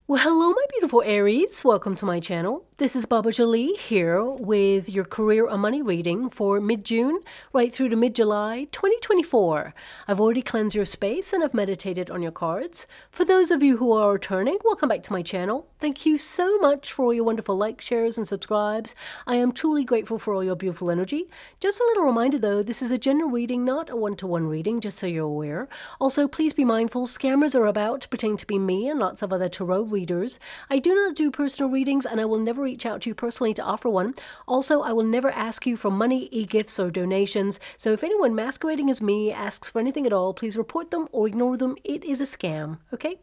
Well, hello, my beautiful Aries. Welcome to my channel. This is Baba Jolie here with your career and money reading for mid-June right through to mid-July 2024. I've already cleansed your space and I've meditated on your cards. For those of you who are returning, welcome back to my channel. Thank you so much for all your wonderful likes, shares, and subscribes. I am truly grateful for all your beautiful energy. Just a little reminder though, this is a general reading, not a one-to-one reading, just so you're aware. Also, please be mindful, scammers are about, pretending to be me and lots of other tarot readers. I do not do personal readings and I will never reach out to you personally to offer one. Also, I will never ask you for money, e-gifts, or donations. So if anyone masquerading as me asks for anything at all, please report them or ignore them. It is a scam, okay?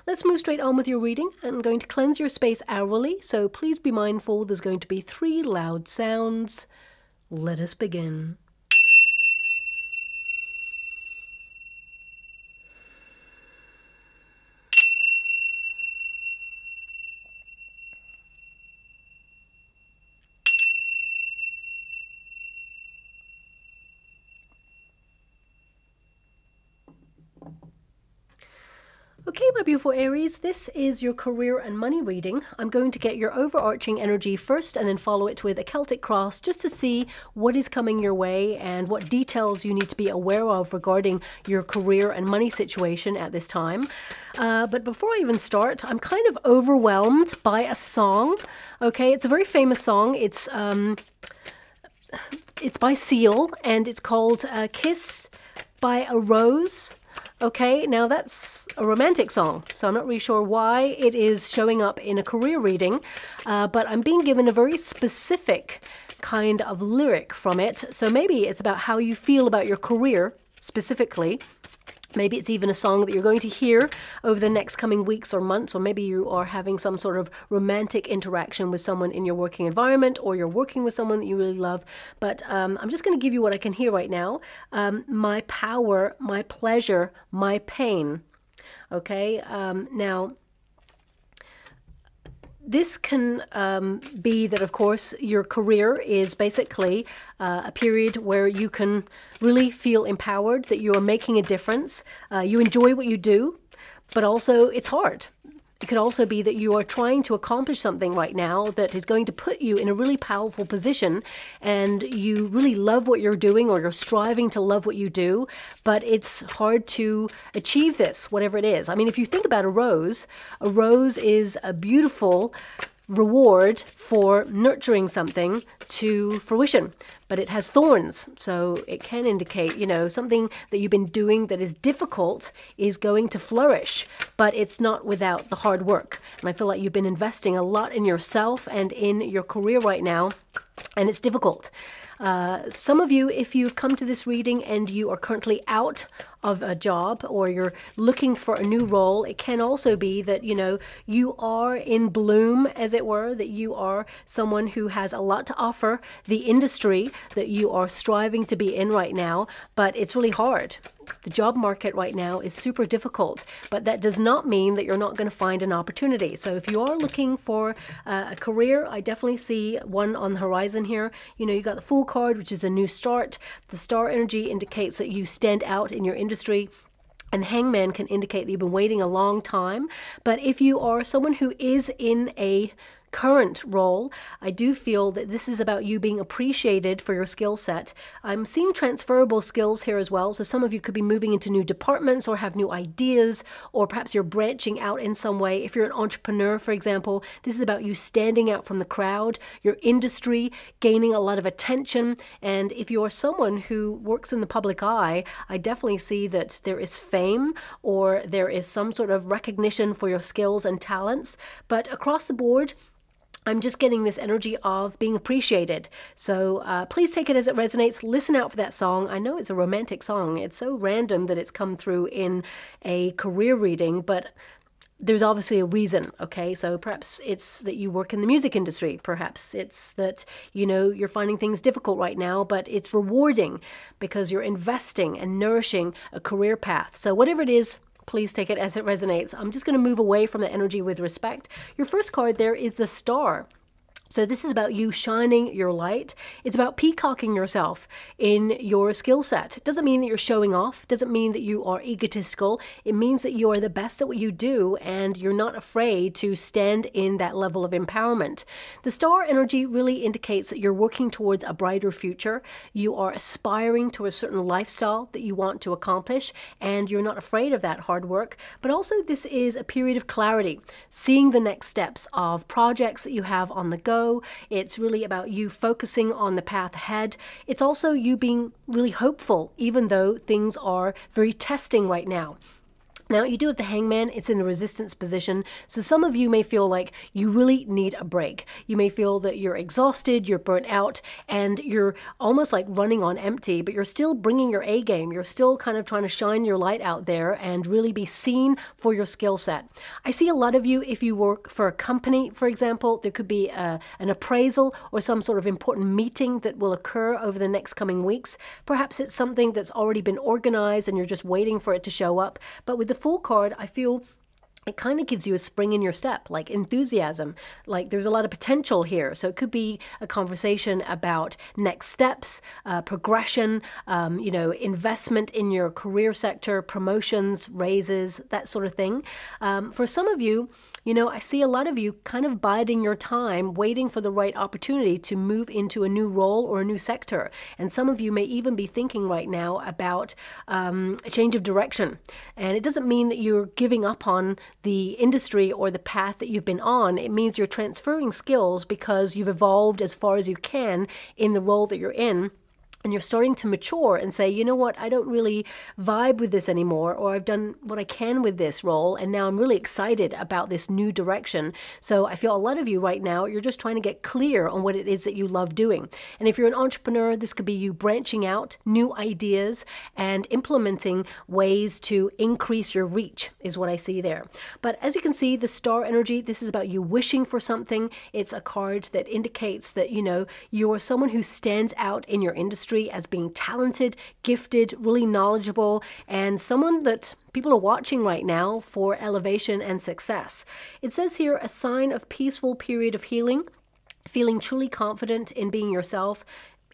Let's move straight on with your reading. I'm going to cleanse your space hourly, so please be mindful. There's going to be 3 loud sounds. Let us begin. Okay, my beautiful Aries, this is your career and money reading. I'm going to get your overarching energy first and then follow it with a Celtic cross just to see what is coming your way and what details you need to be aware of regarding your career and money situation at this time. But before I even start, I'm kind of overwhelmed by a song. Okay, it's a very famous song. It's by Seal and it's called Kiss by a Rose. Okay, now that's a romantic song, so I'm not really sure why it is showing up in a career reading, but I'm being given a very specific kind of lyric from it. So maybe it's about how you feel about your career specifically. Maybe it's even a song that you're going to hear over the next coming weeks or months, or maybe you are having some sort of romantic interaction with someone in your working environment, or you're working with someone that you really love. But I'm just going to give you what I can hear right now. My power, my pleasure, my pain. Okay, now this can be that, of course, your career is basically a period where you can really feel empowered, that you are making a difference. You enjoy what you do, but also it's hard. It could also be that you are trying to accomplish something right now that is going to put you in a really powerful position and you really love what you're doing, or you're striving to love what you do, but it's hard to achieve this, whatever it is. I mean, if you think about a rose is a beautiful reward for nurturing something to fruition, but it has thorns, so it can indicate, you know, something that you've been doing that is difficult is going to flourish, but it's not without the hard work. And I feel like you've been investing a lot in yourself and in your career right now, and it's difficult. Some of you, if you've come to this reading and you are currently out of a job or you're looking for a new role, it can also be that, you know, you are in bloom, as it were, that you are someone who has a lot to offer the industry that you are striving to be in right now, but it's really hard. The job market right now is super difficult, but that does not mean that you're not going to find an opportunity. So if you are looking for a career, I definitely see one on the horizon here. You know, you got the Fool card, which is a new start. The Star energy indicates that you stand out in your industry. And Hangman can indicate that you've been waiting a long time. But if you are someone who is in a current role, I do feel that this is about you being appreciated for your skill set. I'm seeing transferable skills here as well. So some of you could be moving into new departments or have new ideas, or perhaps you're branching out in some way. If you're an entrepreneur, for example, this is about you standing out from the crowd, your industry gaining a lot of attention. And if you're someone who works in the public eye, I definitely see that there is fame or there is some sort of recognition for your skills and talents. But across the board, I'm just getting this energy of being appreciated. So please take it as it resonates. Listen out for that song. I know it's a romantic song. It's so random that it's come through in a career reading, but there's obviously a reason, okay? So perhaps it's that you work in the music industry. Perhaps it's that, you know, you're finding things difficult right now, but it's rewarding because you're investing and nourishing a career path. So whatever it is, please take it as it resonates. I'm just going to move away from the energy with respect. Your first card there is the Star. So this is about you shining your light. It's about peacocking yourself in your skill set. It doesn't mean that you're showing off. It doesn't mean that you are egotistical. It means that you are the best at what you do and you're not afraid to stand in that level of empowerment. The star energy really indicates that you're working towards a brighter future. You are aspiring to a certain lifestyle that you want to accomplish, and you're not afraid of that hard work. But also this is a period of clarity, seeing the next steps of projects that you have on the go. It's really about you focusing on the path ahead. It's also you being really hopeful, even though things are very testing right now. Now, you do have the Hangman. It's in the resistance position. So some of you may feel like you really need a break. You may feel that you're exhausted, you're burnt out, and you're almost like running on empty, but you're still bringing your A game. You're still kind of trying to shine your light out there and really be seen for your skill set. I see a lot of you, if you work for a company, for example, there could be an appraisal or some sort of important meeting that will occur over the next coming weeks. Perhaps it's something that's already been organized and you're just waiting for it to show up. But with the Fool card, I feel it kind of gives you a spring in your step, like enthusiasm, like there's a lot of potential here. So it could be a conversation about next steps, progression, you know, investment in your career sector, promotions, raises, that sort of thing. For some of you, you know, I see a lot of you kind of biding your time, waiting for the right opportunity to move into a new role or a new sector. And some of you may even be thinking right now about a change of direction. And it doesn't mean that you're giving up on the industry or the path that you've been on. It means you're transferring skills because you've evolved as far as you can in the role that you're in. And you're starting to mature and say, you know what, I don't really vibe with this anymore, or I've done what I can with this role, and now I'm really excited about this new direction. So I feel a lot of you right now, you're just trying to get clear on what it is that you love doing. And if you're an entrepreneur, this could be you branching out new ideas and implementing ways to increase your reach, is what I see there. But as you can see, the star energy, this is about you wishing for something. It's a card that indicates that, you know, you're someone who stands out in your industry as being talented, gifted, really knowledgeable, and someone that people are watching right now for elevation and success. It says here, a sign of peaceful period of healing, feeling truly confident in being yourself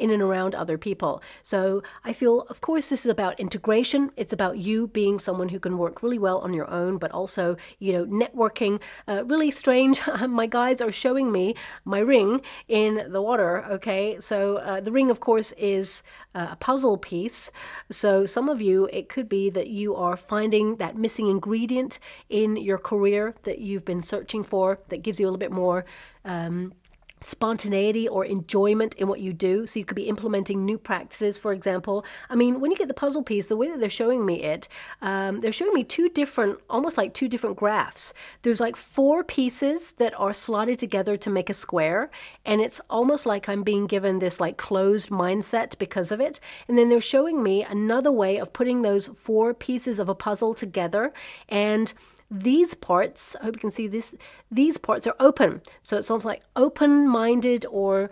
in and around other people. So I feel, of course, this is about integration. It's about you being someone who can work really well on your own, but also, you know, networking. Really strange. My guides are showing me my ring in the water. Okay, so the ring, of course, is a puzzle piece. So some of you, it could be that you are finding that missing ingredient in your career that you've been searching for, that gives you a little bit more spontaneity or enjoyment in what you do. So you could be implementing new practices, for example. I mean, when you get the puzzle piece, the way that they're showing me it, they're showing me two different, almost like two different graphs. There's like 4 pieces that are slotted together to make a square, and it's almost like I'm being given this like closed mindset because of it. And then they're showing me another way of putting those 4 pieces of a puzzle together, and these parts, I hope you can see this, these parts are open. So it's almost like open-minded or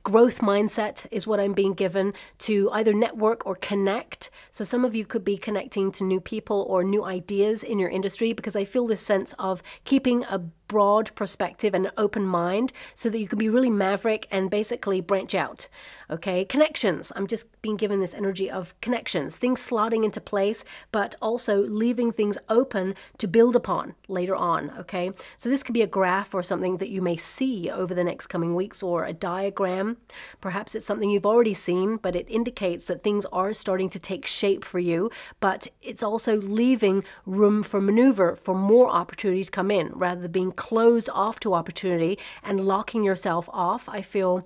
growth mindset is what I'm being given to either network or connect. So some of you could be connecting to new people or new ideas in your industry, because I feel this sense of keeping a broad perspective and an open mind so that you can be really maverick and basically branch out. Okay, connections. I'm just being given this energy of connections, things slotting into place, but also leaving things open to build upon later on. Okay, so this could be a graph or something that you may see over the next coming weeks, or a diagram. Perhaps it's something you've already seen, but it indicates that things are starting to take shape for you, but it's also leaving room for maneuver for more opportunity to come in rather than being closed off to opportunity and locking yourself off. I feel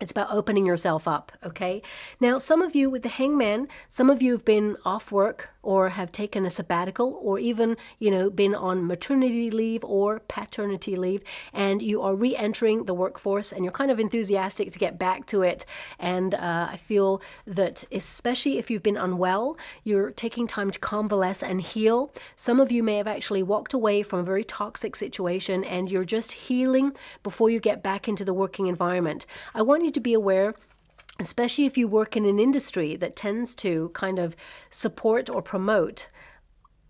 it's about opening yourself up, okay? Now, some of you with the Hangman, some of you have been off work or have taken a sabbatical, or even, you know, been on maternity leave or paternity leave, and you are re-entering the workforce and you're kind of enthusiastic to get back to it. And I feel that especially if you've been unwell, you're taking time to convalesce and heal. Some of you may have actually walked away from a very toxic situation and you're just healing before you get back into the working environment. I want you to be aware, especially if you work in an industry that tends to kind of support or promote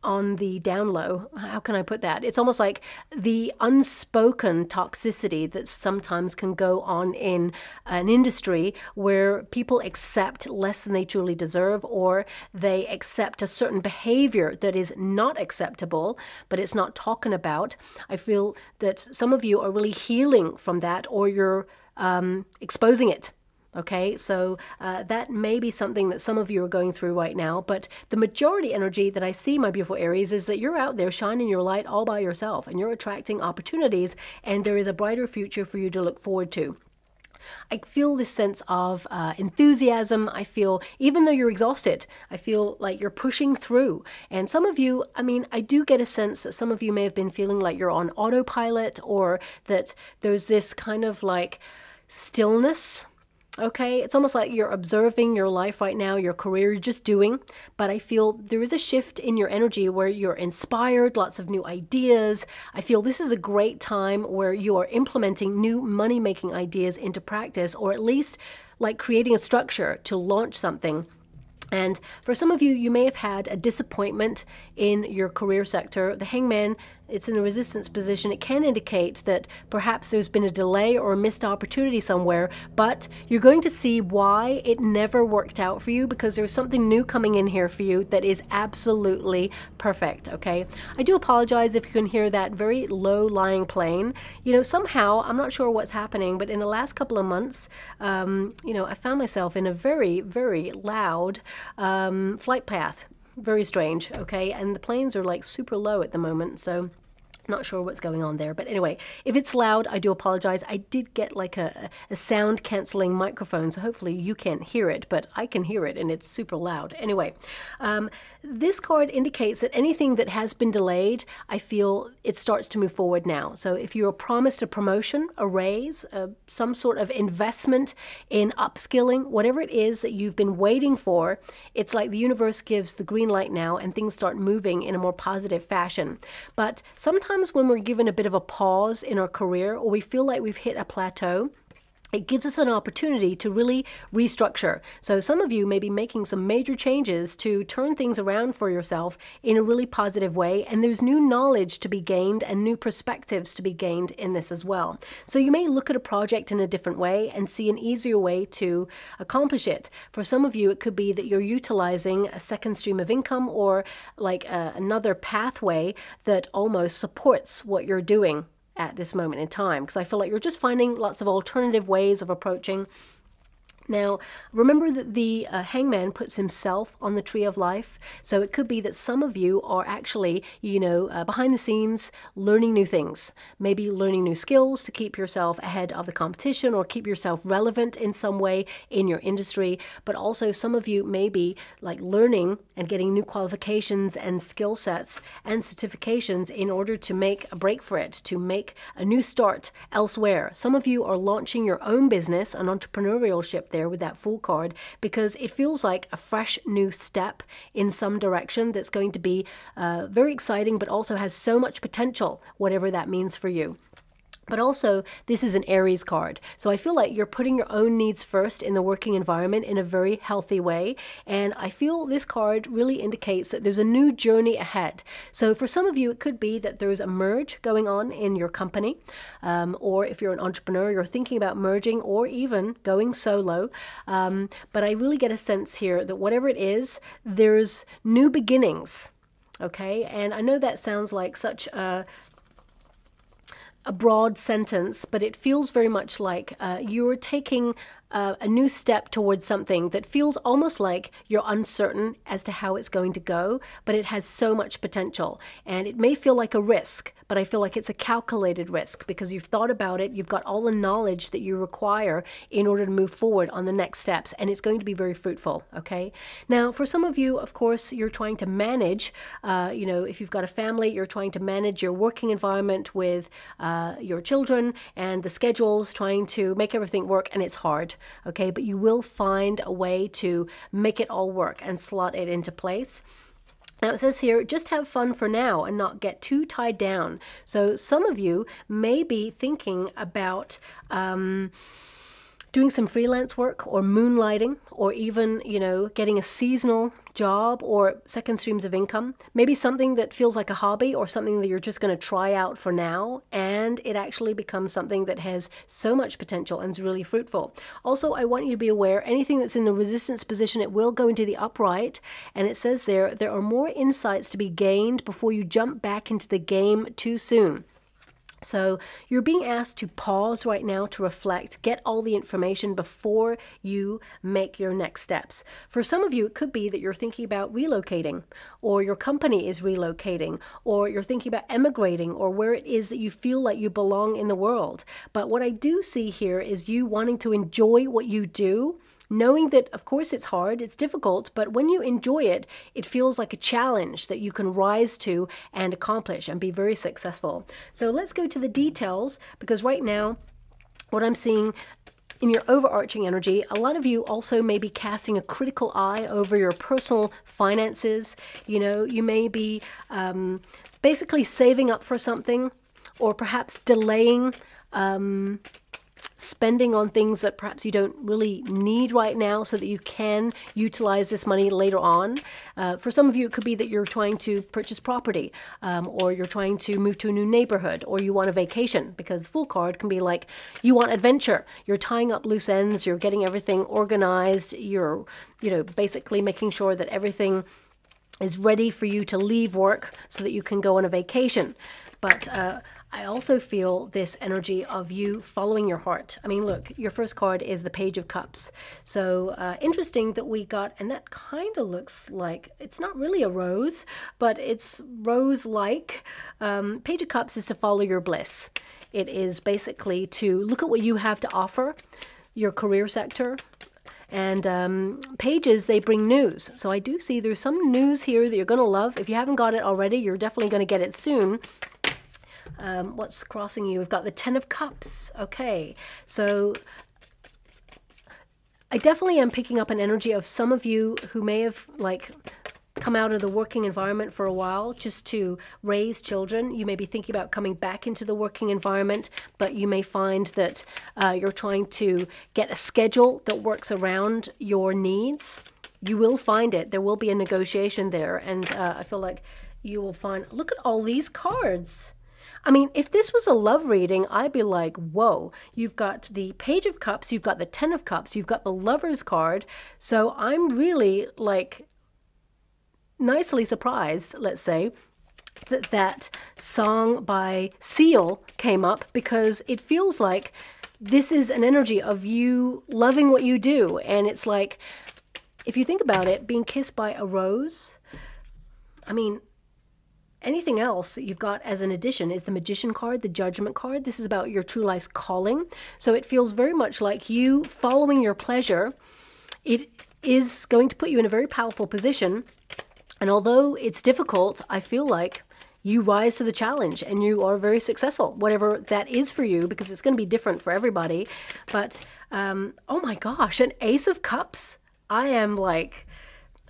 on the down low. How can I put that? It's almost like the unspoken toxicity that sometimes can go on in an industry where people accept less than they truly deserve, or they accept a certain behavior that is not acceptable, but it's not talking about. I feel that some of you are really healing from that, or you're exposing it. Okay, so that may be something that some of you are going through right now, but the majority energy that I see, my beautiful Aries, is that you're out there shining your light all by yourself, and you're attracting opportunities, and there is a brighter future for you to look forward to. I feel this sense of enthusiasm. I feel, even though you're exhausted, I feel like you're pushing through. And some of you, I mean, I do get a sense that some of you may have been feeling like you're on autopilot, or that there's this kind of like stillness. Okay, it's almost like you're observing your life right now, your career, you're just doing. But I feel there is a shift in your energy where you're inspired, lots of new ideas. I feel this is a great time where you are implementing new money-making ideas into practice, or at least like creating a structure to launch something. And for some of you, you may have had a disappointment in your career sector. The Hangman, it's in a resistance position. It can indicate that perhaps there's been a delay or a missed opportunity somewhere, but you're going to see why it never worked out for you, because there's something new coming in here for you that is absolutely perfect, okay? I do apologize if you can hear that very low-lying plane. You know, somehow, I'm not sure what's happening, but in the last couple of months, you know, I found myself in a very, very loud flight path. Very strange, okay? And the planes are like super low at the moment, so not sure what's going on there. But anyway, if it's loud, I do apologize. I did get like a sound canceling microphone, so hopefully you can't hear it, but I can hear it and it's super loud. Anyway, this card indicates that anything that has been delayed, I feel it starts to move forward now. So if you were promised a promotion, a raise, some sort of investment in upskilling, whatever it is that you've been waiting for, it's like the universe gives the green light now and things start moving in a more positive fashion. But sometimes when we're given a bit of a pause in our career, or we feel like we've hit a plateau, it gives us an opportunity to really restructure. So some of you may be making some major changes to turn things around for yourself in a really positive way, and there's new knowledge to be gained and new perspectives to be gained in this as well. So you may look at a project in a different way and see an easier way to accomplish it. For some of you, it could be that you're utilizing a second stream of income, or like another pathway that almost supports what you're doing at this moment in time, because I feel like you're just finding lots of alternative ways of approaching. Now, remember that the Hangman puts himself on the tree of life. So it could be that some of you are actually, you know, behind the scenes learning new things, maybe learning new skills to keep yourself ahead of the competition or keep yourself relevant in some way in your industry. But also some of you may be like learning and getting new qualifications and skill sets and certifications in order to make a break for it, to make a new start elsewhere. Some of you are launching your own business, an entrepreneurship there with that Fool card, because it feels like a fresh new step in some direction that's going to be very exciting, but also has so much potential, whatever that means for you. But also, this is an Aries card. So I feel like you're putting your own needs first in the working environment in a very healthy way. And I feel this card really indicates that there's a new journey ahead. So for some of you, it could be that there's a merge going on in your company. Or if you're an entrepreneur, you're thinking about merging or even going solo. But I really get a sense here that whatever it is, there's new beginnings. Okay? And I know that sounds like such a broad sentence, but it feels very much like you're taking a new step towards something that feels almost like you're uncertain as to how it's going to go, but it has so much potential. And it may feel like a risk, but I feel like it's a calculated risk because you've thought about it, you've got all the knowledge that you require in order to move forward on the next steps, and it's going to be very fruitful, okay? Now, for some of you, of course, you're trying to manage, you know, if you've got a family, you're trying to manage your working environment with your children and the schedules, trying to make everything work, and it's hard. Okay, but you will find a way to make it all work and slot it into place. Now it says here, just have fun for now and not get too tied down. So some of you may be thinking about doing some freelance work or moonlighting, or even, you know, getting a seasonal job or second streams of income, maybe something that feels like a hobby or something that you're just going to try out for now, and it actually becomes something that has so much potential and is really fruitful. Also, I want you to be aware, anything that's in the resistance position, it will go into the upright, and it says there are more insights to be gained before you jump back into the game too soon. So you're being asked to pause right now, to reflect, get all the information before you make your next steps. For some of you, it could be that you're thinking about relocating, or your company is relocating, or you're thinking about emigrating, or where it is that you feel like you belong in the world. But what I do see here is you wanting to enjoy what you do, knowing that, of course, it's hard, it's difficult, but when you enjoy it, it feels like a challenge that you can rise to and accomplish and be very successful. So let's go to the details, because right now, what I'm seeing in your overarching energy, a lot of you also may be casting a critical eye over your personal finances. You know, you may be basically saving up for something, or perhaps delaying spending on things that perhaps you don't really need right now so that you can utilize this money later on. For some of you, it could be that you're trying to purchase property, or you're trying to move to a new neighborhood, or you want a vacation, because Fool card can be like you want adventure. You're tying up loose ends, you're getting everything organized, you're, you know, basically making sure that everything is ready for you to leave work so that you can go on a vacation. But I also feel this energy of you following your heart. I mean, look, your first card is the Page of Cups. So interesting that we got, and that kind of looks like, it's not really a rose, but it's rose-like. Page of Cups is to follow your bliss. It is basically to look at what you have to offer, your career sector. And pages, they bring news. So I do see there's some news here that you're going to love. If you haven't got it already, you're definitely going to get it soon. What's crossing you? We've got the Ten of Cups. Okay, so I definitely am picking up an energy of some of you who may have like come out of the working environment for a while just to raise children. You may be thinking about coming back into the working environment, but you may find that you're trying to get a schedule that works around your needs. You will find it. There will be a negotiation there, and I feel like you will find, look at all these cards. I mean, if this was a love reading, I'd be like, whoa, you've got the Page of Cups, you've got the Ten of Cups, you've got the Lover's card. So I'm really like nicely surprised, let's say, that that song by Seal came up, because it feels like this is an energy of you loving what you do. And it's like, if you think about it, being kissed by a rose, I mean, anything else that you've got as an addition is the Magician card, the Judgment card. This is about your true life's calling. So it feels very much like you following your pleasure. It is going to put you in a very powerful position. And although it's difficult, I feel like you rise to the challenge and you are very successful, whatever that is for you, because it's going to be different for everybody. But, oh my gosh, an Ace of Cups. I am like,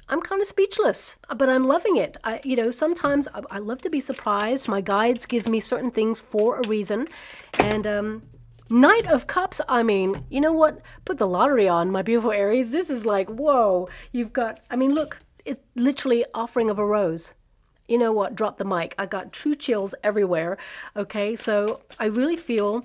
I'm kind of speechless, but I'm loving it. You know, sometimes I love to be surprised. My guides give me certain things for a reason. And Knight of Cups, I mean, you know what? Put the lottery on, my beautiful Aries. This is like, whoa. You've got, I mean, look, it's literally offering of a rose. You know what? Drop the mic. I got true chills everywhere. Okay, so I really feel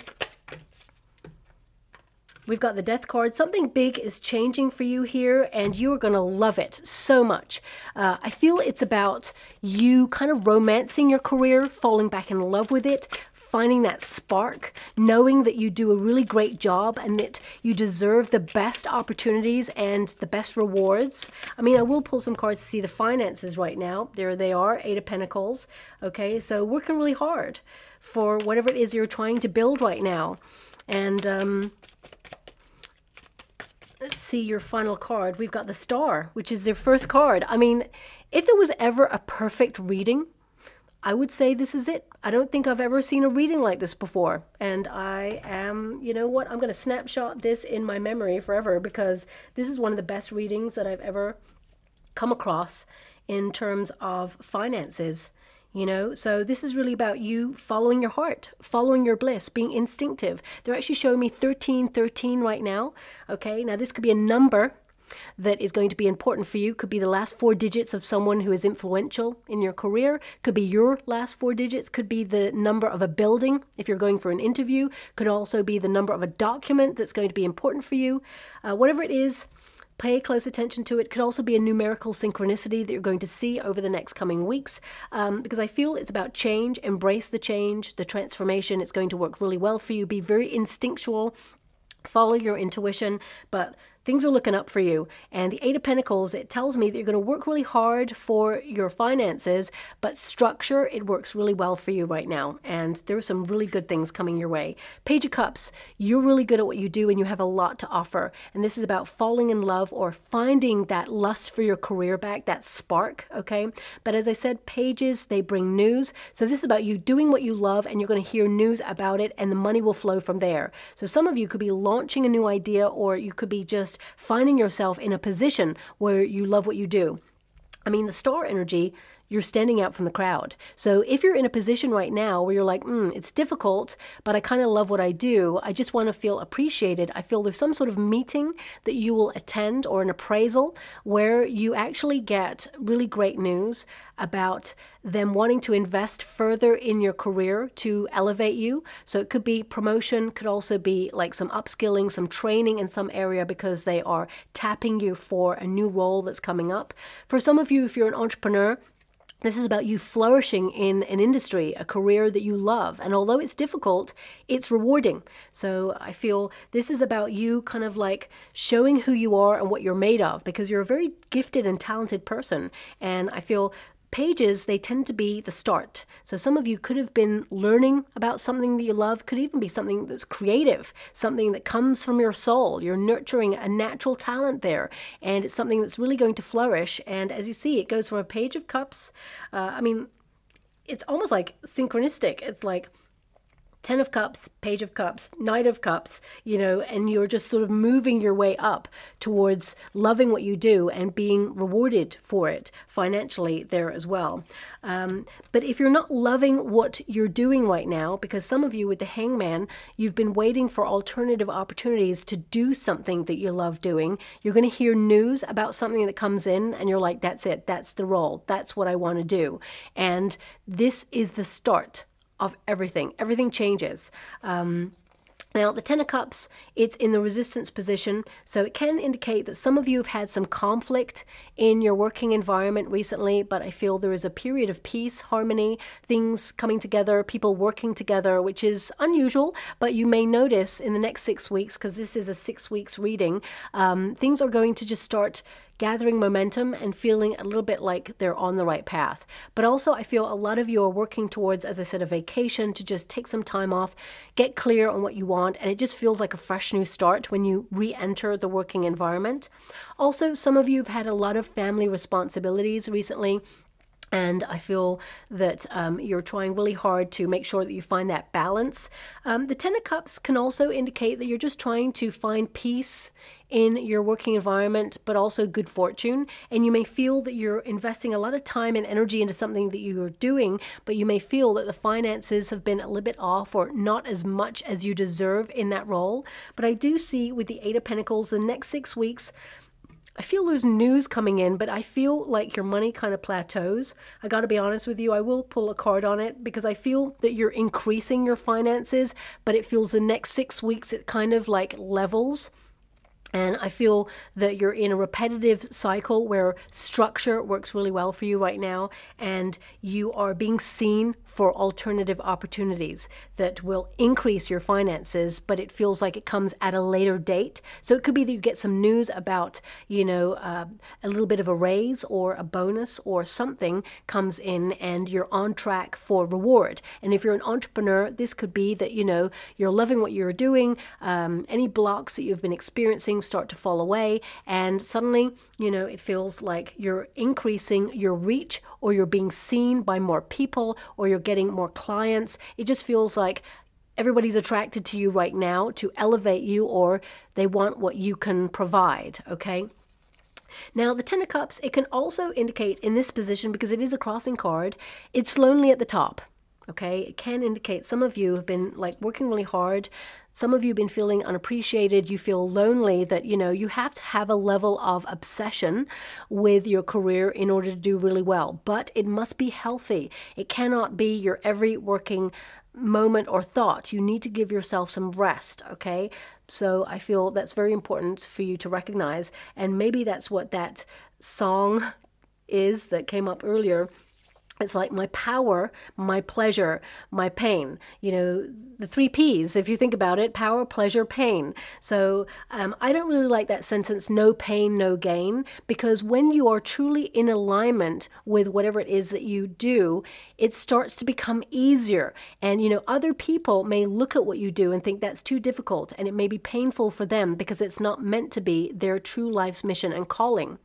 we've got the Death card. Something big is changing for you here, and you are going to love it so much. I feel it's about you kind of romancing your career, falling back in love with it, finding that spark, knowing that you do a really great job and that you deserve the best opportunities and the best rewards. I mean, I will pull some cards to see the finances right now. There they are, Eight of Pentacles. Okay, so working really hard for whatever it is you're trying to build right now. And let's see your final card. We've got the Star, which is their first card. I mean, if there was ever a perfect reading, I would say this is it. I don't think I've ever seen a reading like this before. And I am, you know what, I'm going to snapshot this in my memory forever, because this is one of the best readings that I've ever come across in terms of finances. You know, so this is really about you following your heart, following your bliss, being instinctive. They're actually showing me 1313 right now. Okay, now this could be a number. that is going to be important for you. Could be the last 4 digits of someone who is influential in your career. Could be your last 4 digits. Could be the number of a building if you're going for an interview. Could also be the number of a document that's going to be important for you. Whatever it is, pay close attention to it. Could also be a numerical synchronicity that you're going to see over the next coming weeks, because I feel it's about change. Embrace the change, the transformation. It's going to work really well for you. Be very instinctual. Follow your intuition, but things are looking up for you. And the Eight of Pentacles, it tells me that you're going to work really hard for your finances, but structure, it works really well for you right now. And there are some really good things coming your way. Page of Cups, you're really good at what you do and you have a lot to offer. And this is about falling in love or finding that lust for your career back, that spark, okay? But as I said, pages, they bring news. So this is about you doing what you love and you're going to hear news about it and the money will flow from there. So some of you could be launching a new idea, or you could be just finding yourself in a position where you love what you do. I mean, the star energy, you're standing out from the crowd. So if you're in a position right now where you're like, it's difficult, but I kind of love what I do, I just want to feel appreciated. I feel there's some sort of meeting that you will attend, or an appraisal where you actually get really great news about them wanting to invest further in your career to elevate you. So it could be promotion, could also be like some upskilling, some training in some area, because they are tapping you for a new role that's coming up. For some of you, if you're an entrepreneur, this is about you flourishing in an industry, a career that you love. And although it's difficult, it's rewarding. So I feel this is about you kind of like showing who you are and what you're made of, because you're a very gifted and talented person. And I feel pages, they tend to be the start. So some of you could have been learning about something that you love, could even be something that's creative, something that comes from your soul. You're nurturing a natural talent there, and it's something that's really going to flourish. And as you see, it goes from a Page of Cups. I mean, it's almost like synchronistic. It's like 10 of Cups, Page of Cups, Knight of Cups, you know, and you're just sort of moving your way up towards loving what you do and being rewarded for it financially there as well. But if you're not loving what you're doing right now, because some of you with the Hangman, you've been waiting for alternative opportunities to do something that you love doing. You're going to hear news about something that comes in and you're like, that's it, that's the role, that's what I want to do. And this is the start of everything. Everything changes. Now, the Ten of Cups, it's in the resistance position, so it can indicate that some of you have had some conflict in your working environment recently, but I feel there is a period of peace, harmony, things coming together, people working together, which is unusual, but you may notice in the next 6 weeks, because this is a 6 weeks reading, things are going to just start gathering momentum and feeling a little bit like they're on the right path. But also I feel a lot of you are working towards, as I said, a vacation, to just take some time off, get clear on what you want, and it just feels like a fresh new start when you re-enter the working environment. Also, some of you have had a lot of family responsibilities recently, and I feel that you're trying really hard to make sure that you find that balance. The Ten of Cups can also indicate that you're just trying to find peace in your working environment, but also good fortune. And you may feel that you're investing a lot of time and energy into something that you're doing, but you may feel that the finances have been a little bit off or not as much as you deserve in that role. But I do see with the Eight of Pentacles, the next 6 weeks, I feel there's news coming in, but I feel like your money kind of plateaus. I got to be honest with you, I will pull a card on it because I feel that you're increasing your finances, but it feels the next 6 weeks it kind of like levels. And I feel that you're in a repetitive cycle where structure works really well for you right now, and you are being seen for alternative opportunities that will increase your finances, but it feels like it comes at a later date. So it could be that you get some news about, you know, a little bit of a raise or a bonus or something comes in and you're on track for reward. And if you're an entrepreneur, this could be that, you know, you're loving what you're doing, any blocks that you've been experiencing start to fall away, and suddenly, you know, it feels like you're increasing your reach, or you're being seen by more people, or you're getting more clients. It just feels like everybody's attracted to you right now to elevate you, or they want what you can provide, okay? Now, the Ten of Cups, it can also indicate in this position, because it is a crossing card, it's lonely at the top. Okay, it can indicate some of you have been like working really hard. Some of you have been feeling unappreciated. You feel lonely, that, you know, you have to have a level of obsession with your career in order to do really well. But it must be healthy. It cannot be your every working moment or thought. You need to give yourself some rest, okay? So I feel that's very important for you to recognize. And maybe that's what that song is that came up earlier. It's like my power, my pleasure, my pain. You know, the 3 Ps, if you think about it: power, pleasure, pain. So I don't really like that sentence, no pain, no gain, because when you are truly in alignment with whatever it is that you do, it starts to become easier. And, you know, other people may look at what you do and think that's too difficult, and it may be painful for them because it's not meant to be their true life's mission and calling.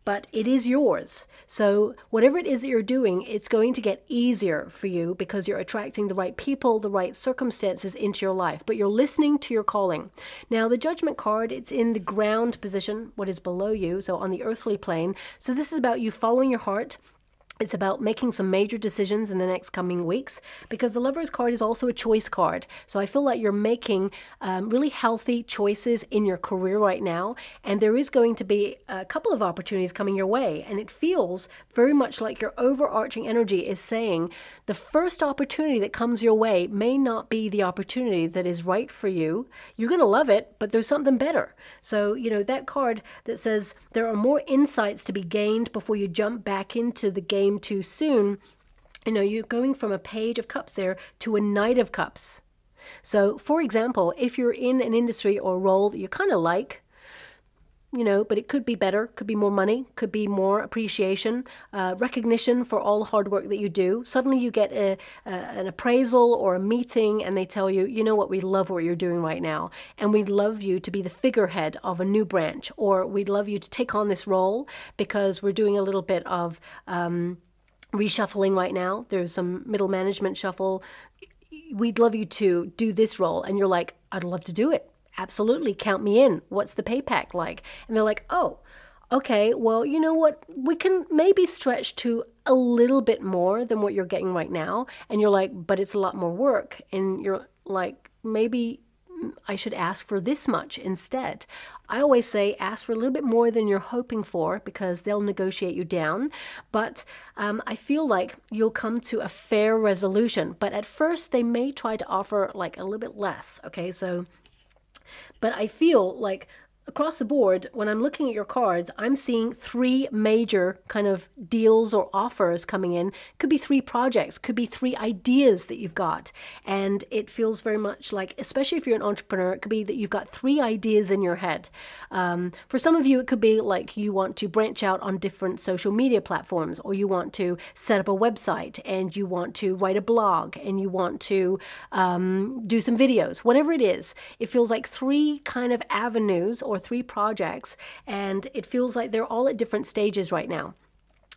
But it is yours. So whatever it is that you're doing, it's going to get easier for you because you're attracting the right people, the right circumstances into your life. But you're listening to your calling. Now, the Judgment card, it's in the ground position, what is below you, so on the earthly plane. So this is about you following your heart. It's about making some major decisions in the next coming weeks, because the Lover's card is also a choice card. So I feel like you're making really healthy choices in your career right now, and there is going to be a couple of opportunities coming your way, and it feels very much like your overarching energy is saying the first opportunity that comes your way may not be the opportunity that is right for you. You're going to love it, but there's something better. So, you know, that card that says there are more insights to be gained before you jump back into the game too soon, you know, you're going from a Page of Cups there to a Knight of Cups. So, for example, if you're in an industry or role that you kind of like, you know, but it could be better, could be more money, could be more appreciation, recognition for all the hard work that you do. Suddenly you get an appraisal or a meeting, and they tell you, you know what, we love what you're doing right now, and we'd love you to be the figurehead of a new branch, or we'd love you to take on this role because we're doing a little bit of reshuffling right now. There's some middle management shuffle. We'd love you to do this role. And you're like, I'd love to do it. Absolutely, count me in. What's the pay pack like? And they're like, oh, okay, well, you know what? We can maybe stretch to a little bit more than what you're getting right now. And you're like, but it's a lot more work. And you're like, maybe I should ask for this much instead. I always say ask for a little bit more than you're hoping for, because they'll negotiate you down. But I feel like you'll come to a fair resolution. But at first, they may try to offer like a little bit less. Okay, so, but I feel like across the board, when I'm looking at your cards, I'm seeing 3 major kind of deals or offers coming in. Could be 3 projects, could be 3 ideas that you've got. And it feels very much like, especially if you're an entrepreneur, it could be that you've got 3 ideas in your head. For some of you, it could be like you want to branch out on different social media platforms, or you want to set up a website, and you want to write a blog, and you want to do some videos. Whatever it is, it feels like 3 kind of avenues or 3 projects, and it feels like they're all at different stages right now.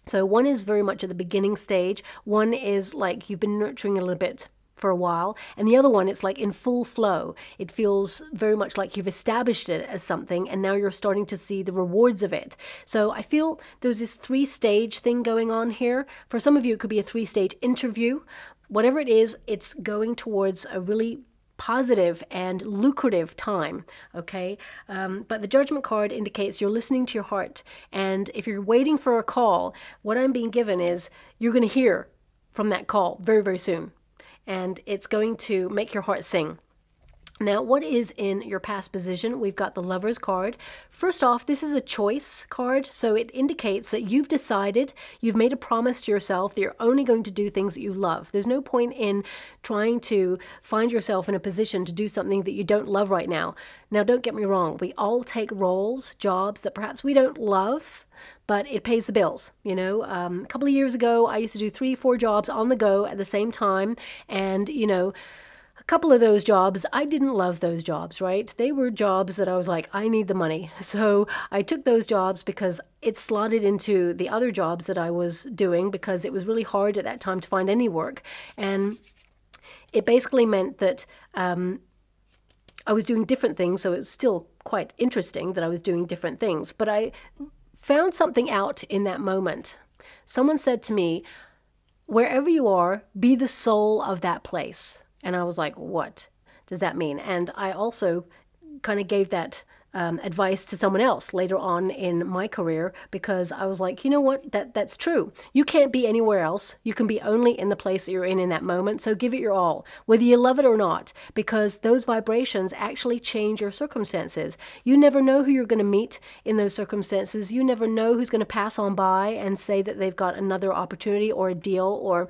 So one is very much at the beginning stage, one is like you've been nurturing a little bit for a while, and the other one, it's like in full flow. It feels very much like you've established it as something, and now you're starting to see the rewards of it. So I feel there's this 3-stage thing going on here. For some of you, it could be a 3-stage interview. Whatever it is, it's going towards a really positive and lucrative time, okay? But the Judgment card indicates you're listening to your heart, and if you're waiting for a call, what I'm being given is you're going to hear from that call very, very soon, and it's going to make your heart sing. Now, what is in your past position? We've got the Lover's card. First off, this is a choice card, so it indicates that you've decided, you've made a promise to yourself that you're only going to do things that you love. There's no point in trying to find yourself in a position to do something that you don't love right now. Now, don't get me wrong. We all take roles, jobs that perhaps we don't love, but it pays the bills. You know, a couple of years ago, I used to do 3, 4 jobs on the go at the same time, and, you know, a couple of those jobs, I didn't love those jobs, right? They were jobs that I was like, I need the money. So I took those jobs because it slotted into the other jobs that I was doing, because it was really hard at that time to find any work. And it basically meant that I was doing different things. So it was still quite interesting that I was doing different things. But I found something out in that moment. Someone said to me, wherever you are, be the soul of that place. And I was like, what? does that mean? And I also kind of gave that advice to someone else later on in my career, because I was like, you know what, that's true. You can't be anywhere else. You can be only in the place that you're in that moment. So give it your all, whether you love it or not, because those vibrations actually change your circumstances. You never know who you're going to meet in those circumstances. You never know who's going to pass on by and say that they've got another opportunity or a deal. Or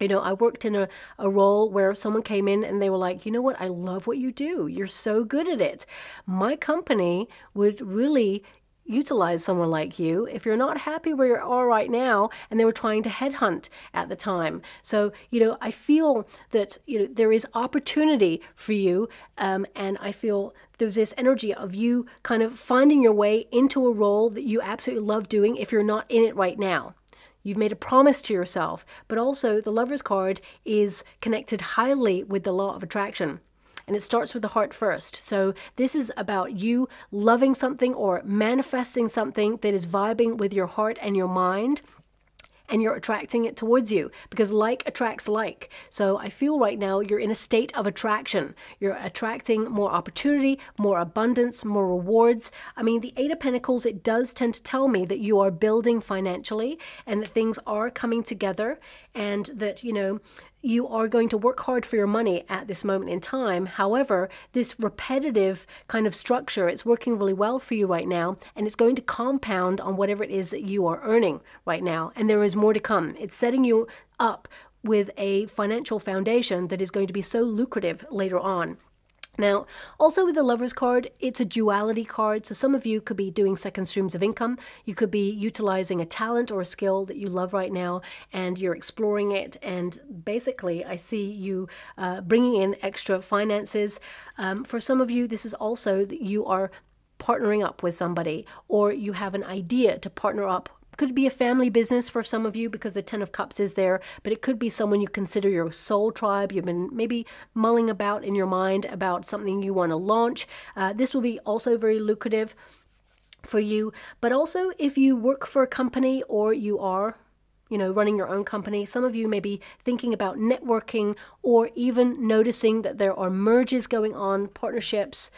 I worked in a role where someone came in and they were like, you know what, I love what you do. You're so good at it. My company would really utilize someone like you if you're not happy where you are right now. And they were trying to headhunt at the time. So, I feel that, there is opportunity for you. And I feel there's this energy of you kind of finding your way into a role that you absolutely love doing if you're not in it right now. You've made a promise to yourself, but also the Lover's card is connected highly with the law of attraction. And it starts with the heart first. So this is about you loving something or manifesting something that is vibing with your heart and your mind. And you're attracting it towards you, because like attracts like. So I feel right now you're in a state of attraction. You're attracting more opportunity, more abundance, more rewards. I mean, the Eight of Pentacles, it does tend to tell me that you are building financially and that things are coming together, and that, you are going to work hard for your money at this moment in time. However, this repetitive kind of structure, it's working really well for you right now, and it's going to compound on whatever it is that you are earning right now. And there is more to come. It's setting you up with a financial foundation that is going to be so lucrative later on. Now, also with the Lover's card, it's a duality card. So some of you could be doing second streams of income. You could be utilizing a talent or a skill that you love right now, and you're exploring it. And basically, I see you bringing in extra finances. For some of you, this is also that you are partnering up with somebody, or you have an idea to partner up. Could be a family business for some of you, because the Ten of Cups is there, but it could be someone you consider your soul tribe. You've been maybe mulling about in your mind about something you want to launch. This will be also very lucrative for you. But also, if you work for a company or you are running your own company, some of you may be thinking about networking, or even noticing that there are merges going on, partnerships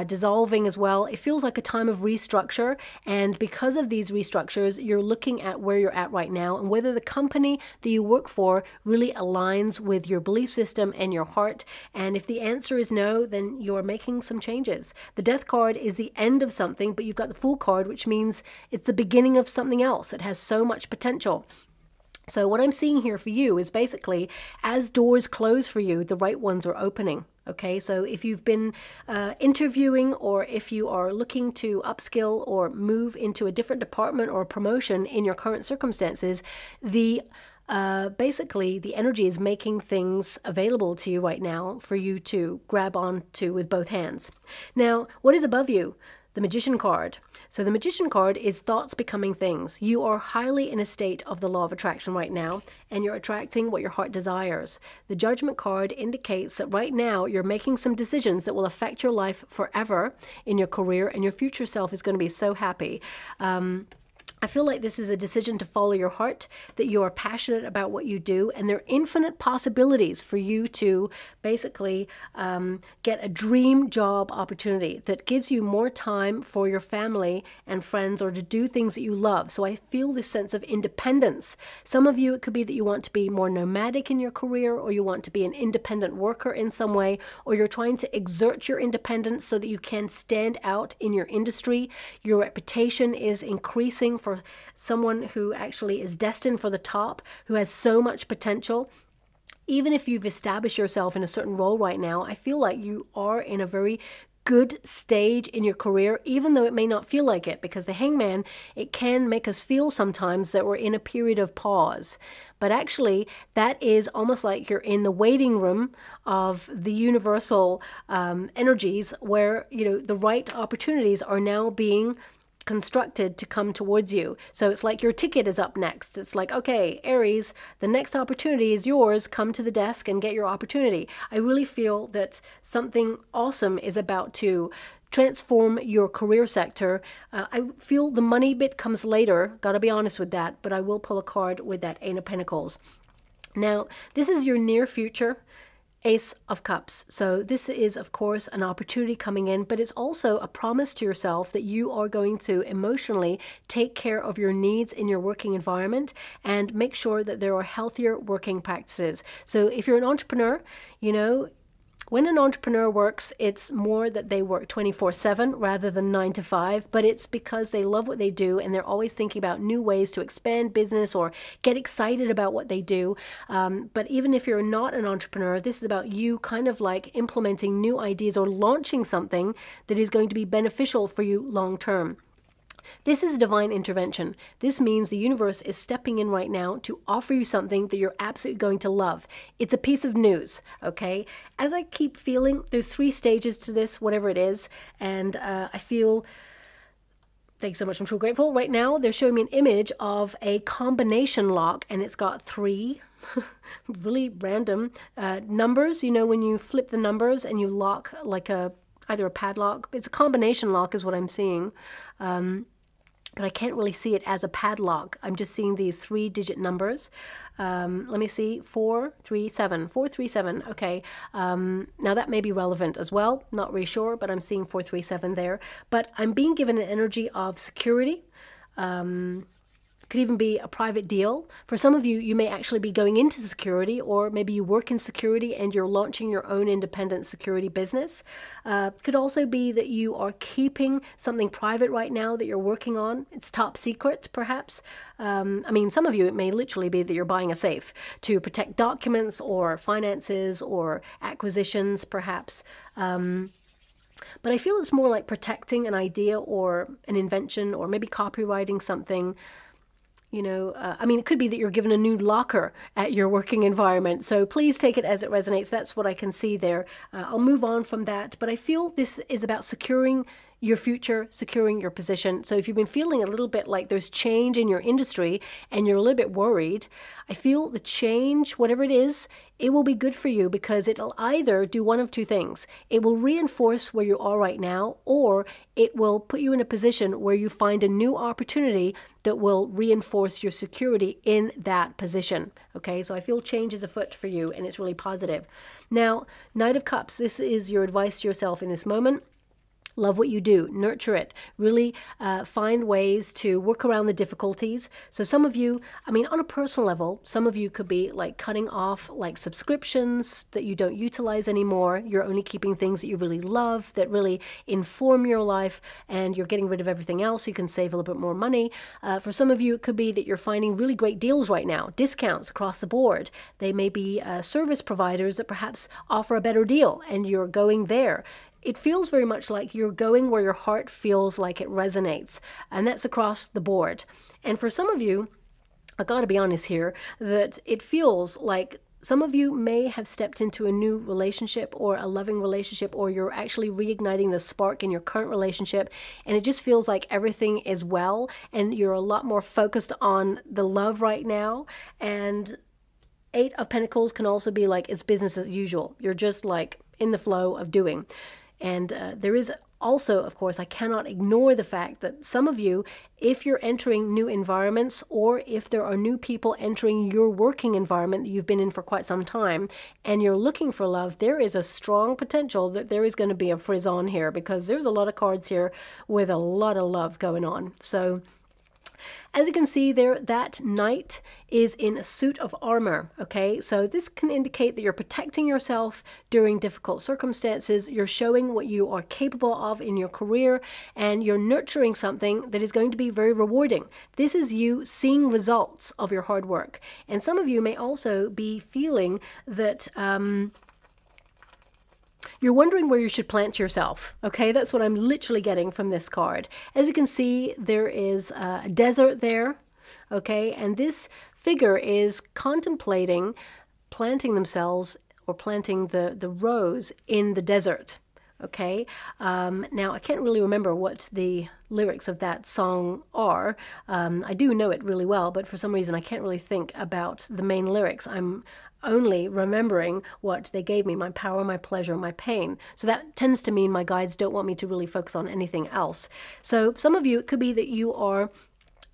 dissolving as well. It feels like a time of restructure. And because of these restructures, you're looking at where you're at right now and whether the company that you work for really aligns with your belief system and your heart. And if the answer is no, then you're making some changes. The Death card is the end of something, but you've got the Fool card, which means it's the beginning of something else. It has so much potential. So what I'm seeing here for you is basically, as doors close for you, the right ones are opening. Okay, so if you've been interviewing, or if you are looking to upskill or move into a different department or promotion in your current circumstances, basically the energy is making things available to you right now for you to grab onto with both hands. Now, what is above you? The Magician card. So the Magician card is thoughts becoming things. You are highly in a state of the law of attraction right now, and you're attracting what your heart desires. The Judgment card indicates that right now you're making some decisions that will affect your life forever in your career, and your future self is going to be so happy. I feel like this is a decision to follow your heart, that you are passionate about what you do, and there are infinite possibilities for you to basically get a dream job opportunity that gives you more time for your family and friends, or to do things that you love. So I feel this sense of independence. Some of you, it could be that you want to be more nomadic in your career, or you want to be an independent worker in some way, or you're trying to exert your independence so that you can stand out in your industry. Your reputation is increasing for someone who actually is destined for the top, who has so much potential. Even if you've established yourself in a certain role right now, I feel like you are in a very good stage in your career, even though it may not feel like it, because the Hangman, it can make us feel sometimes that we're in a period of pause. But actually, that is almost like you're in the waiting room of the universal energies, where, the right opportunities are now being constructed to come towards you. So it's like your ticket is up next. It's like, okay, Aries, the next opportunity is yours. Come to the desk and get your opportunity. I really feel that something awesome is about to transform your career sector. I feel the money bit comes later, gotta be honest with that, but I will pull a card with that Eight of Pentacles. Now, this is your near future. Ace of Cups. So this is, of course, an opportunity coming in, but it's also a promise to yourself that you are going to emotionally take care of your needs in your working environment and make sure that there are healthier working practices. So if you're an entrepreneur, you know, when an entrepreneur works, it's more that they work 24/7 rather than 9 to 5, but it's because they love what they do and they're always thinking about new ways to expand business or get excited about what they do. But even if you're not an entrepreneur, this is about you kind of like implementing new ideas or launching something that is going to be beneficial for you long term. This is divine intervention. This means the universe is stepping in right now to offer you something that you're absolutely going to love. It's a piece of news, okay? As I keep feeling, there's 3 stages to this, whatever it is, and I feel, thanks so much, I'm so grateful. Right now, they're showing me an image of a combination lock, and it's got 3 really random numbers. You know, when you flip the numbers and you lock like either a padlock. It's a combination lock is what I'm seeing. But I can't really see it as a padlock. I'm just seeing these 3-digit numbers. Let me see, 437, 437, okay. Now that may be relevant as well, not really sure, but I'm seeing 437 there. But I'm being given an energy of security. Could even be a private deal. For some of you, you may actually be going into security, or maybe you work in security and you're launching your own independent security business. Could also be that you are keeping something private right now that you're working on. It's top secret, perhaps. I mean, some of you, it may literally be that you're buying a safe to protect documents or finances or acquisitions, perhaps. But I feel it's more like protecting an idea or an invention, or maybe copywriting something. You know, I mean, it could be that you're given a new locker at your working environment. So please take it as it resonates. That's what I can see there. I'll move on from that. But I feel this is about securing your future, securing your position. So if you've been feeling a little bit like there's change in your industry and you're a little bit worried, I feel the change, whatever it is, it will be good for you, because it'll either do one of 2 things. It will reinforce where you are right now, or it will put you in a position where you find a new opportunity that will reinforce your security in that position. Okay, so I feel change is afoot for you, and it's really positive. Now, Knight of Cups, this is your advice to yourself in this moment. Love what you do, nurture it, really find ways to work around the difficulties. So some of you, I mean, on a personal level, some of you could be like cutting off like subscriptions that you don't utilize anymore. You're only keeping things that you really love, that really inform your life, and you're getting rid of everything else so you can save a little bit more money. For some of you, it could be that you're finding really great deals right now, discounts across the board. They may be service providers that perhaps offer a better deal, and you're going there. It feels very much like you're going where your heart feels like it resonates, and that's across the board. And for some of you, I gotta be honest here, that it feels like some of you may have stepped into a new relationship or a loving relationship, or you're actually reigniting the spark in your current relationship, and it just feels like everything is well, and you're a lot more focused on the love right now. And 8 of Pentacles can also be like it's business as usual. You're just like in the flow of doing. And there is also, of course, I cannot ignore the fact that some of you, if you're entering new environments, or if there are new people entering your working environment that you've been in for quite some time, and you're looking for love, there is a strong potential that there is going to be a frisson here, because there's a lot of cards here with a lot of love going on. So as you can see there, that knight is in a suit of armor, okay? So this can indicate that you're protecting yourself during difficult circumstances. You're showing what you are capable of in your career, and you're nurturing something that is going to be very rewarding. This is you seeing results of your hard work. And some of you may also be feeling that you're wondering where you should plant yourself, okay? That's what I'm literally getting from this card. As you can see, there is a desert there, okay? And this figure is contemplating planting themselves, or planting the rose in the desert, okay? Now, I can't really remember what the lyrics of that song are. I do know it really well, but for some reason I can't really think about the main lyrics. I'm only remembering what they gave me, my power, my pleasure, my pain. So that tends to mean my guides don't want me to really focus on anything else. So some of you, it could be that you are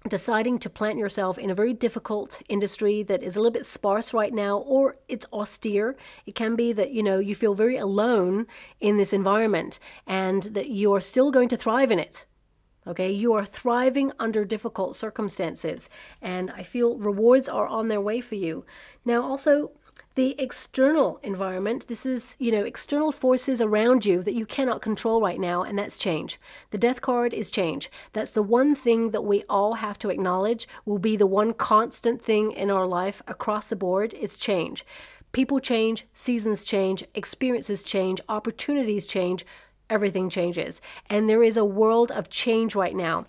deciding to plant yourself in a very difficult industry that is a little bit sparse right now, or it's austere. It can be that, you know, you feel very alone in this environment and that you are still going to thrive in it. Okay, you are thriving under difficult circumstances, and I feel rewards are on their way for you. Now, also, the external environment, this is, you know, external forces around you that you cannot control right now, and that's change. The Death card is change. That's the one thing that we all have to acknowledge will be the one constant thing in our life across the board is change. People change, seasons change, experiences change, opportunities change, everything changes. And there is a world of change right now.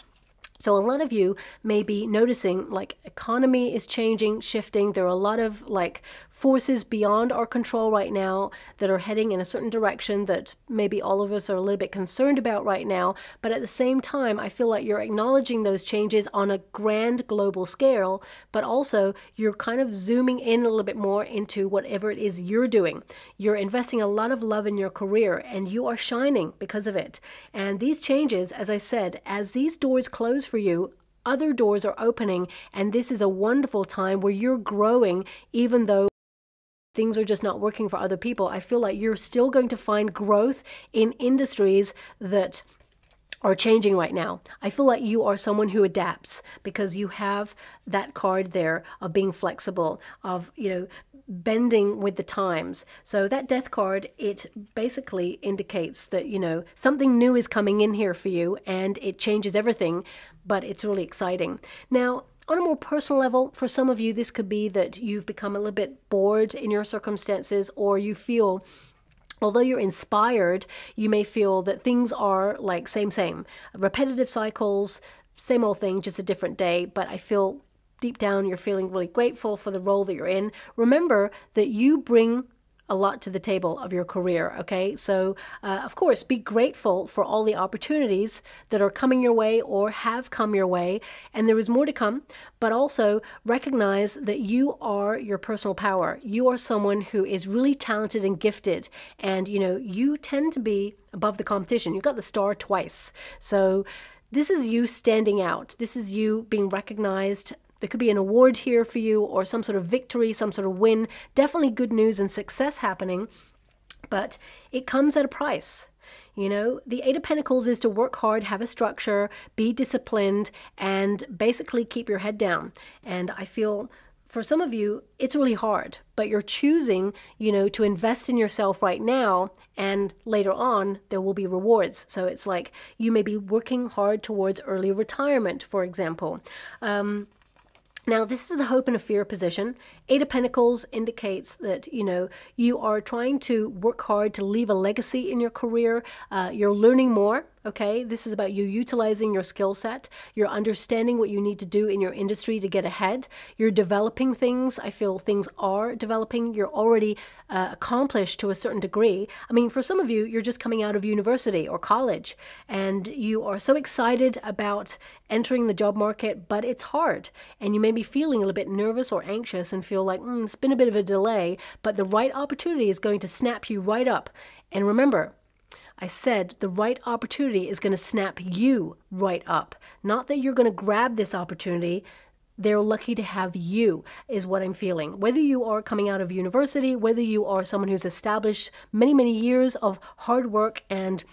So a lot of you may be noticing like economy is changing, shifting. There are a lot of like forces beyond our control right now that are heading in a certain direction that maybe all of us are a little bit concerned about right now. But at the same time, I feel like you're acknowledging those changes on a grand global scale, but also you're kind of zooming in a little bit more into whatever it is you're doing. You're investing a lot of love in your career and you are shining because of it. And these changes, as I said, as these doors close for you, other doors are opening, and this is a wonderful time where you're growing even though things are just not working for other people. I feel like you're still going to find growth in industries that are changing right now. I feel like you are someone who adapts because you have that card there of being flexible, of, you know, bending with the times. So that Death card, it basically indicates that, you know, something new is coming in here for you and it changes everything, but it's really exciting. Now, on a more personal level, for some of you, this could be that you've become a little bit bored in your circumstances, or you feel, although you're inspired, you may feel that things are like same, repetitive cycles, same old thing, just a different day. But I feel deep down you're feeling really grateful for the role that you're in. Remember that you bring a lot to the table of your career, okay? So, of course, be grateful for all the opportunities that are coming your way or have come your way, and there is more to come, but also recognize that you are your personal power. You are someone who is really talented and gifted, and, you know, you tend to be above the competition. You got the star twice. So this is you standing out. This is you being recognized. There could be an award here for you or some sort of victory, some sort of win. Definitely good news and success happening, but it comes at a price. You know, the Eight of Pentacles is to work hard, have a structure, be disciplined, and basically keep your head down. And I feel for some of you, it's really hard, but you're choosing, you know, to invest in yourself right now, and later on, there will be rewards. So it's like you may be working hard towards early retirement, for example. Now, this is the hope and a fear position. Eight of Pentacles indicates that, you know, you are trying to work hard to leave a legacy in your career. You're learning more, okay? This is about you utilizing your skill set. You're understanding what you need to do in your industry to get ahead. You're developing things. I feel things are developing. You're already accomplished to a certain degree. I mean, for some of you, you're just coming out of university or college, and you are so excited about entering the job market, but it's hard. And you may be feeling a little bit nervous or anxious and feel like, it's been a bit of a delay, but the right opportunity is going to snap you right up. And remember, I said the right opportunity is going to snap you right up. Not that you're going to grab this opportunity. They're lucky to have you, is what I'm feeling. Whether you are coming out of university, whether you are someone who's established many, many years of hard work and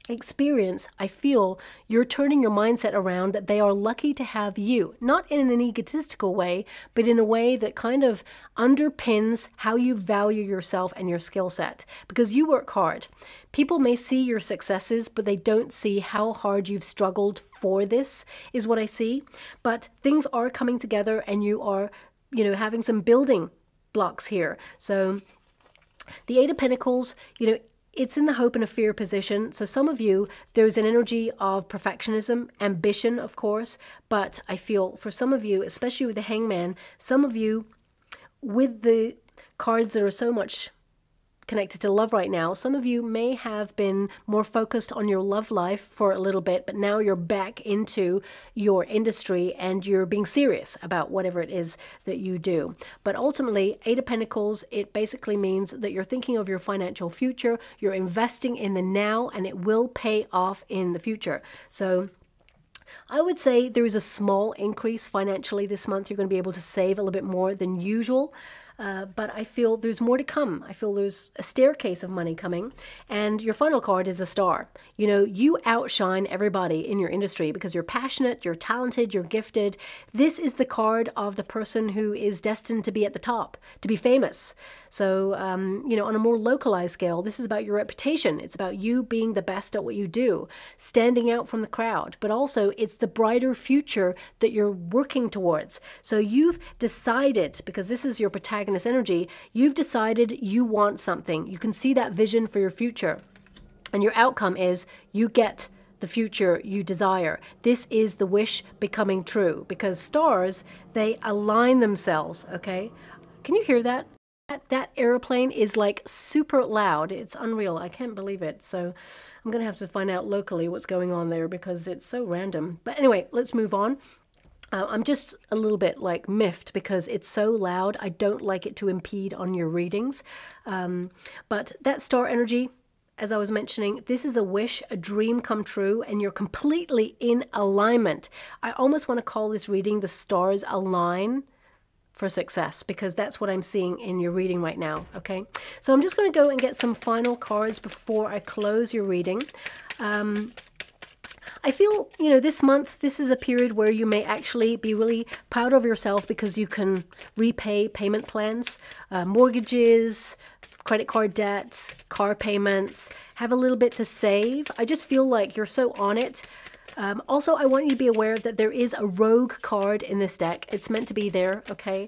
experience, I feel you're turning your mindset around that they are lucky to have you, not in an egotistical way, but in a way that kind of underpins how you value yourself and your skill set, because you work hard. People may see your successes, but they don't see how hard you've struggled for this, is what I see. But things are coming together and you are, you know, having some building blocks here. So the Eight of Pentacles, you know, it's in the hope and a fear position. So some of you, there's an energy of perfectionism, ambition, of course. But I feel for some of you, especially with the Hangman, some of you with the cards that are so much connected to love right now, some of you may have been more focused on your love life for a little bit, but now you're back into your industry and you're being serious about whatever it is that you do. But ultimately, Eight of Pentacles, it basically means that you're thinking of your financial future, you're investing in the now, and it will pay off in the future. So I would say there is a small increase financially this month. You're going to be able to save a little bit more than usual. But I feel there's more to come. I feel there's a staircase of money coming. And your final card is a star. You know, you outshine everybody in your industry because you're passionate, you're talented, you're gifted. This is the card of the person who is destined to be at the top, to be famous. So, you know, on a more localized scale, this is about your reputation. It's about you being the best at what you do, standing out from the crowd. But also, it's the brighter future that you're working towards. So you've decided, because this is your protagonist energy, you've decided you want something. You can see that vision for your future. And your outcome is you get the future you desire. This is the wish becoming true, because stars, they align themselves, okay? Can you hear that? That airplane is like super loud. It's unreal. I can't believe it. So I'm going to have to find out locally what's going on there because it's so random. But anyway, let's move on. I'm just a little bit like miffed because it's so loud. I don't like it to impede on your readings. But that star energy, as I was mentioning, this is a wish, a dream come true, and you're completely in alignment. I almost want to call this reading the stars align for success, because that's what I'm seeing in your reading right now, okay? So I'm just going to go and get some final cards before I close your reading. I feel, you know, this month, this is a period where you may actually be really proud of yourself because you can repay payment plans, mortgages, credit card debt, car payments, have a little bit to save. I just feel like you're so on it. Also, I want you to be aware that there is a rogue card in this deck. It's meant to be there, okay?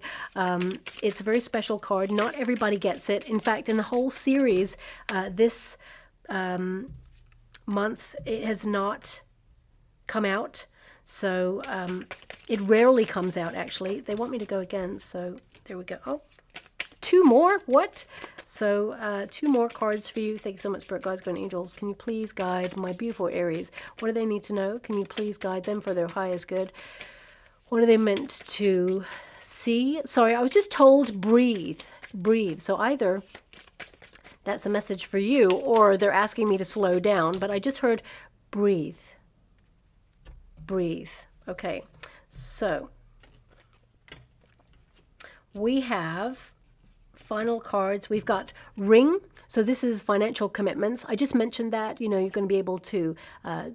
It's a very special card. Not everybody gets it. In fact, in the whole series, this month, it has not come out. So it rarely comes out, actually. They want me to go again, so there we go. Oh, 2 more? What? So 2 more cards for you. Thank you so much, Spirit Guides, Guardian Angels. Can you please guide my beautiful Aries? What do they need to know? Can you please guide them for their highest good? What are they meant to see? Sorry, I was just told breathe. Breathe. So either that's a message for you or they're asking me to slow down. But I just heard breathe. Breathe. Okay. So we have final cards. We've got ring. So this is financial commitments. I just mentioned that, you know, you're going to be able to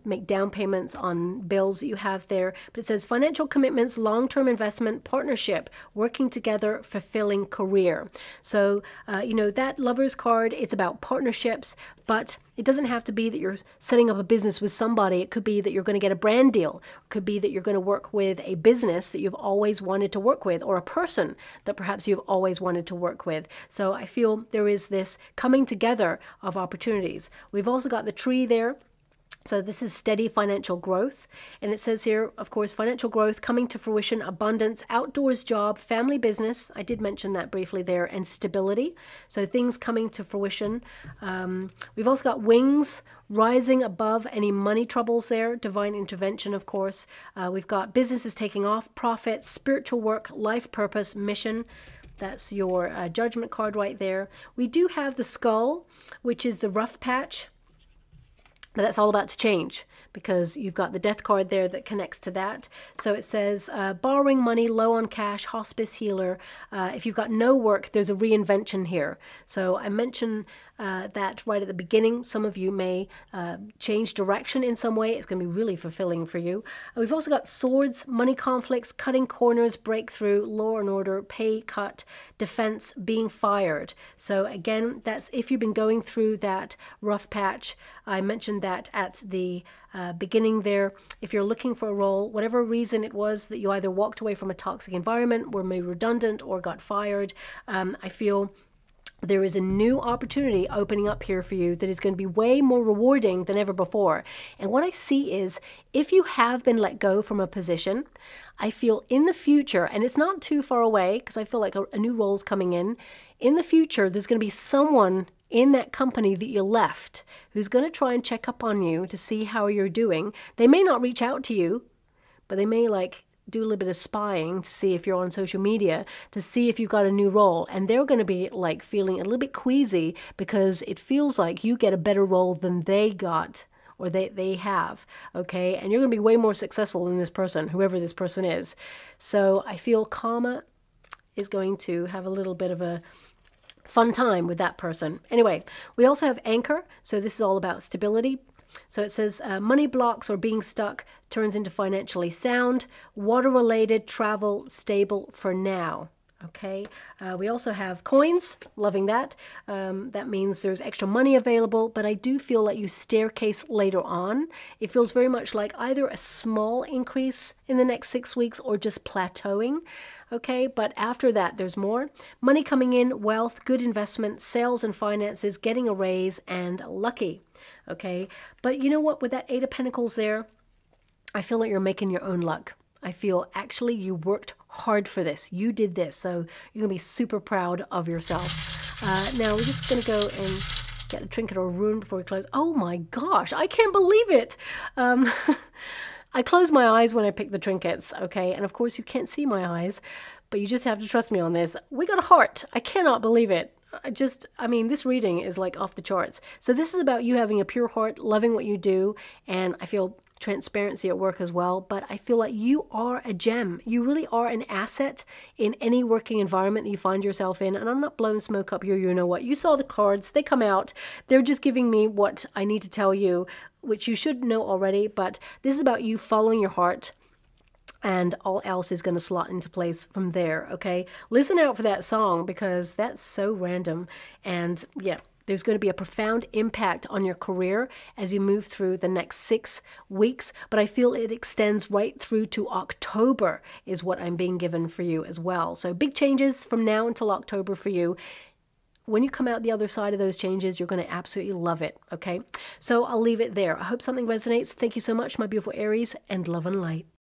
make down payments on bills that you have there. But it says financial commitments, long-term investment, partnership, working together, fulfilling career. So, you know, that lover's card, it's about partnerships, but it doesn't have to be that you're setting up a business with somebody. It could be that you're going to get a brand deal. It could be that you're going to work with a business that you've always wanted to work with, or a person that perhaps you've always wanted to work with. So I feel there is this coming together of opportunities. We've also got the tree there. So this is steady financial growth. And it says here, of course, financial growth coming to fruition, abundance, outdoors job, family business. I did mention that briefly there, and stability. So things coming to fruition. We've also got wings, rising above any money troubles there, divine intervention, of course. We've got businesses taking off, profits, spiritual work, life purpose, mission. That's your judgment card right there. We do have the skull, which is the rough patch. But that's all about to change because you've got the death card there that connects to that. So it says borrowing money, low on cash, hospice healer. If you've got no work, there's a reinvention here. So I mentioned that right at the beginning. Some of you may change direction in some way. It's going to be really fulfilling for you. We've also got swords, money conflicts, cutting corners, breakthrough, law and order, pay cut, defense, being fired. So again, that's if you've been going through that rough patch. I mentioned that at the beginning there. If you're looking for a role, whatever reason it was that you either walked away from a toxic environment, were made redundant, or got fired, I feel there is a new opportunity opening up here for you that is going to be way more rewarding than ever before. And what I see is if you have been let go from a position, I feel in the future, and it's not too far away because I feel like a new role is coming in the future, there's going to be someone in that company that you left who's going to try and check up on you to see how you're doing. They may not reach out to you, but they may like do a little bit of spying to see if you're on social media, to see if you've got a new role. And they're going to be like feeling a little bit queasy because it feels like you get a better role than they got or they have, okay? And you're going to be way more successful than this person, whoever this person is. So I feel karma is going to have a little bit of a fun time with that person. Anyway, we also have anchor. So this is all about stability. So it says money blocks or being stuck turns into financially sound. Water-related, travel, stable for now. Okay, we also have coins, loving that. That means there's extra money available, but I do feel like you staircase later on. It feels very much like either a small increase in the next 6 weeks or just plateauing. Okay, but after that, there's more. Money coming in, wealth, good investment, sales and finances, getting a raise, and lucky. Okay, but you know what? With that Eight of Pentacles there, I feel like you're making your own luck. I feel actually you worked hard for this. You did this. So you're going to be super proud of yourself. Now we're just going to go and get a trinket or a rune before we close. Oh my gosh, I can't believe it. I close my eyes when I pick the trinkets, okay? And of course you can't see my eyes, but you just have to trust me on this. We got a heart. I cannot believe it. I mean, this reading is like off the charts. So this is about you having a pure heart, loving what you do, and I feel transparency at work as well, but I feel like you are a gem. You really are an asset in any working environment that you find yourself in, and I'm not blowing smoke up here, you know what. You saw the cards, they come out. They're just giving me what I need to tell you, which you should know already, but this is about you following your heart, and all else is going to slot into place from there, okay? Listen out for that song because that's so random, and yeah, there's going to be a profound impact on your career as you move through the next 6 weeks, but I feel it extends right through to October is what I'm being given for you as well. So big changes from now until October for you. When you come out the other side of those changes, you're going to absolutely love it, okay? So I'll leave it there. I hope something resonates. Thank you so much, my beautiful Aries, and love and light.